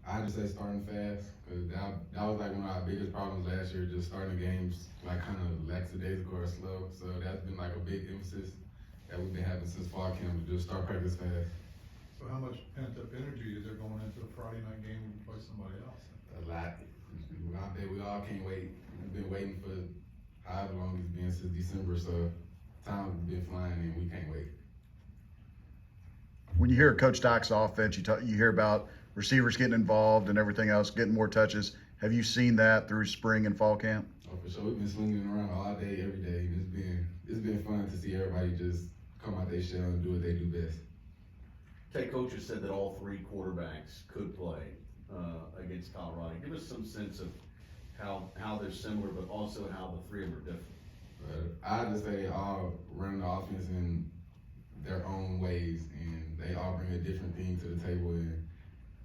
I just say starting fast, because that was like one of our biggest problems last year, just starting the games like kind of lackadaisical or slow. So that's been like a big emphasis that we've been having since fall camp, to just start practice fast. So how much pent up energy is there going into a Friday night game when you play somebody else? A lot. I bet we all can't wait. We've been waiting for however long it's been since December, so time's been flying and we can't wait. When you hear Coach Dock's offense, you hear about receivers getting involved and everything else, getting more touches. Have you seen that through spring and fall camp? Oh, for sure. We've been slinging it around all day, every day. And it's been fun to see everybody just come out their shell and do what they do best. Tay, coaches said that all three quarterbacks could play against Colorado. Give us some sense of how they're similar, but also how the three of them are different. I just say they all run the offense in their own ways, and they all bring a different thing to the table. And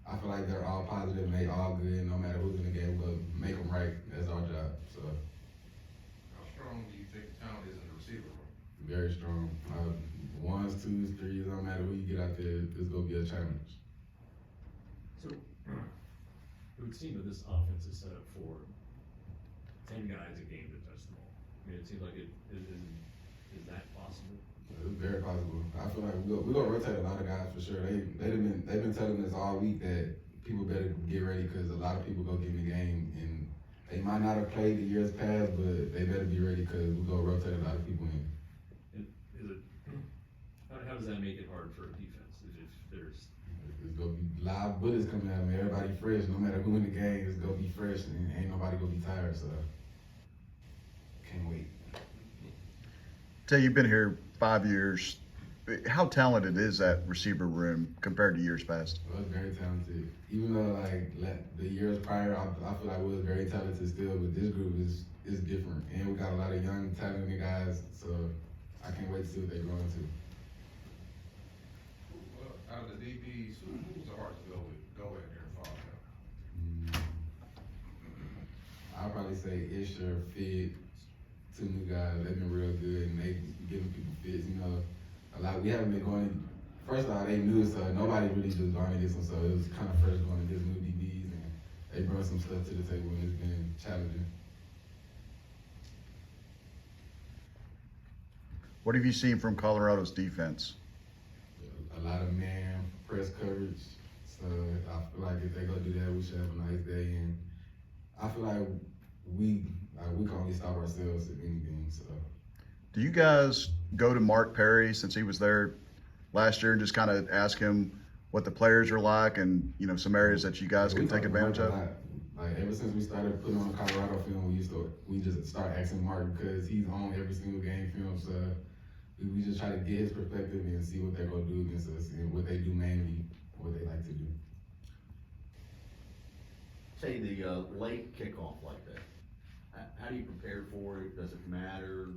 I feel like they're all positive and they all good. No matter who's in the game, we'll make them right. That's our job. So How strong do you think the talent is in the receiver room? very strong. Ones, twos, threes, no matter who you get out there, it's gonna be a challenge. So, it would seem that this offense is set up for 10 guys a game to touch the ball. I mean, it seems like is that possible? It's very possible. I feel like we're gonna rotate a lot of guys for sure. They've been telling us all week that people better get ready, because a lot of people go get in the game and they might not have played the years past, but they better be ready, because we're gonna rotate a lot of people in. And is it, how does that make it hard for a defense? If there's, It's gonna be live bullets coming at them. Everybody fresh, no matter who in the game. It's gonna be fresh, and ain't nobody gonna be tired. So can't wait. Tay, you've been here 5 years. How talented is that receiver room compared to years past? I was very talented. Even though like the years prior, I feel like we was very talented still, but this group is different, and we got a lot of young, talented guys. So I can't wait to see what they grow into. Well, out of the DBs, who's the hardest to go at here in fall camp? I'll probably say Isher, Fit, two new guys. They've been real good, and they giving people fits. You know, a lot. We haven't been going. First of all, they new, so nobody really just going against them. So it was kind of fresh going against new DBs, and they brought some stuff to the table, and it's been challenging. What have you seen from Colorado's defense? A lot of man press coverage. So I feel like if they go do that, we should have a nice day. And I feel like we can only stop ourselves if anything. So Do you guys go to Mark Perry, since he was there last year, and just kind of ask him what the players are like, and some areas that you guys can take advantage of? Like ever since we started putting on Colorado film, we just start asking Mark, because he's on every single game film. So we just try to get his perspective and see what they're gonna do against us, and what they do mainly, what they like to do. Say the late kickoff like that. How do you prepare for it? Does it matter?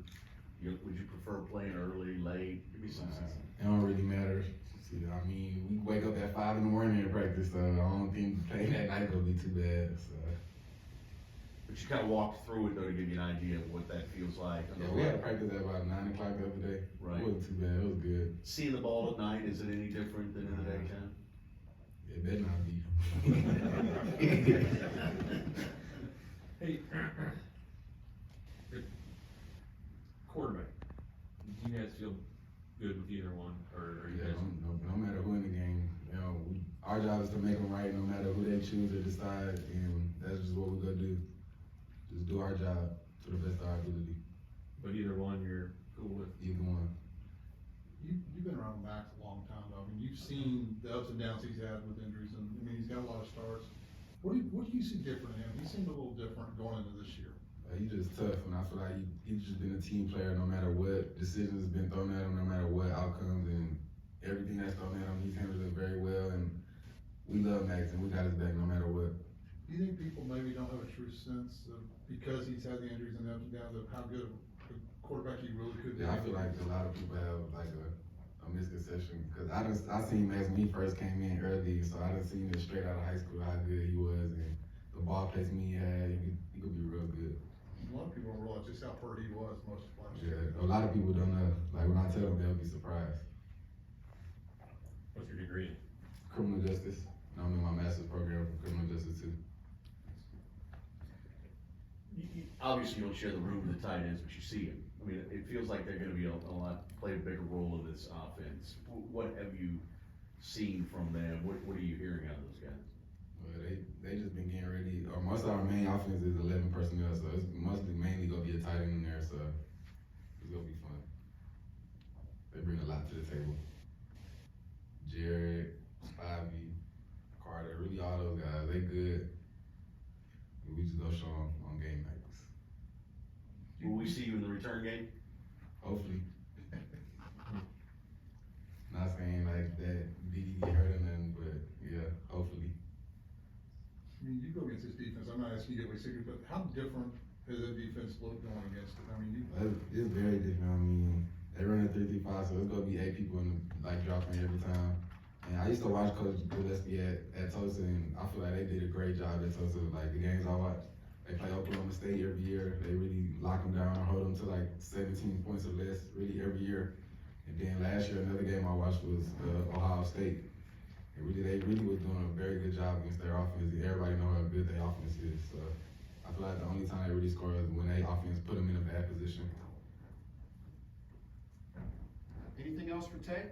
Would you prefer playing early, late? Give me some sense. It don't really matter. See, I mean, we wake up at 5 in the morning and practice, so I don't think playing that night gonna be too bad. So. But you kind of walked through it though to give you an idea of what that feels like. Yeah, we had practice at about 9 o'clock the other day. Right. It wasn't too bad. It was good. Seeing the ball at night, is it any different than in the daytime? It better not be. hey, quarterback, do you guys feel good with either one, or are you Yeah, guys? no matter who in the game, our job is to make them right, no matter who they choose or decide, and that's just what we're gonna do. Just do our job to the best of our ability. But either one you're cool with? Either one. You've been around Max a long time though. I mean, you've seen the ups and downs he's had with injuries, and I mean, he's got a lot of starts. What do you see different in him? He seemed a little different going into this year. He's just tough, and I feel like he's just been a team player no matter what decisions has been thrown at him, no matter what outcomes, and everything that's thrown at him, he's handled it very well, and we love Max, and we got his back no matter what. Do you think people maybe don't have a true sense of, because he's had the injuries and the ups and downs, of how good of a quarterback he really could be? Yeah, I feel like a lot of people have like a misconception, because I seen Max when he first came in early, so I done seen it straight out of high school how good he was, and the ball placement he had, he could be real good. A lot of people don't realize just how hurt he was most of last Yeah, year. a lot of people don't know. Like when I tell them, they'll be surprised. What's your degree? Criminal justice. I'm in my master's. master's program for criminal justice too. Obviously, you don't share the room with the tight ends, but you see them. I mean, it feels like they're gonna be play a bigger role in this offense. What have you seen from them? What are you hearing out of those guys? Well, they just been getting ready. Most of our main offense is 11 personnel, so it's mostly mainly gonna be a tight end in there. So it's gonna be fun. They bring a lot to the table. Jared, Spivey, Carter, really all those guys, they good. We just go show them on game nights. Will we see you in the return game? Hopefully. Not saying like that DD get hurt or nothing, but yeah, hopefully. I mean, you go against this defense, I'm not asking you to get away secret, but how different has that defense looked going against it? I mean, It's very different. I mean, they run a 3-3-5, so it's gonna be 8 people in the, like dropping every time. And I used to watch Coach Gillespie at Tulsa, and I feel like they did a great job at Tulsa. Like the games I watched, they play Oklahoma State every year. They really lock them down, hold them to like 17 points or less, really every year. And then last year, another game I watched was Ohio State. And they really was doing a very good job against their offense. Everybody know how good their offense is. So I feel like the only time they really score is when their offense put them in a bad position. Anything else for Tay?